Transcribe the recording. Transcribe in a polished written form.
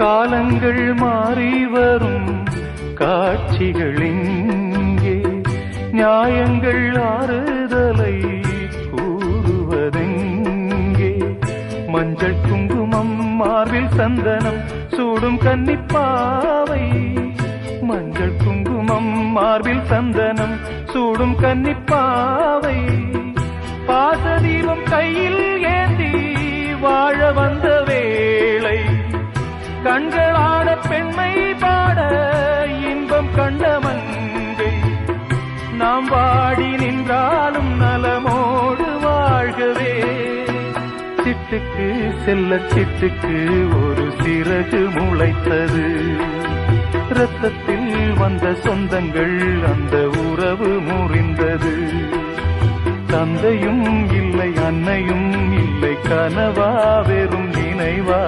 காலங்கள் மாறி வரும் காட்சிகள் இங்கே, நியாயங்கள் ஆறுதலை கூறுவதெங்கே? மஞ்சள் குங்குமம் மார்பில் சந்தனம் சூடும் கன்னிப்பாவை, மஞ்சள் குங்குமம் மார்பில் சந்தனம் சூடும் கன்னிப்பாவை, பாசதீபம் கையில் ஏந்தி வாழ வந்த வேளை, கண்களாட பெண்மை பாட இன்பம் கண்ட மங்கை, நாம் வாடி நின்றாலும் நலமோடு வாழ்கவே. சிட்டுக்கு செல்ல சிட்டுக்கு ஒரு சிறகு முளைத்தது, இரத்தத்தில் வந்த சொந்தங்கள் அந்த உறவு முறிந்தது. தந்தையும் இல்லை அன்னையும் இல்லை, கனவா வெறும் நினைவா?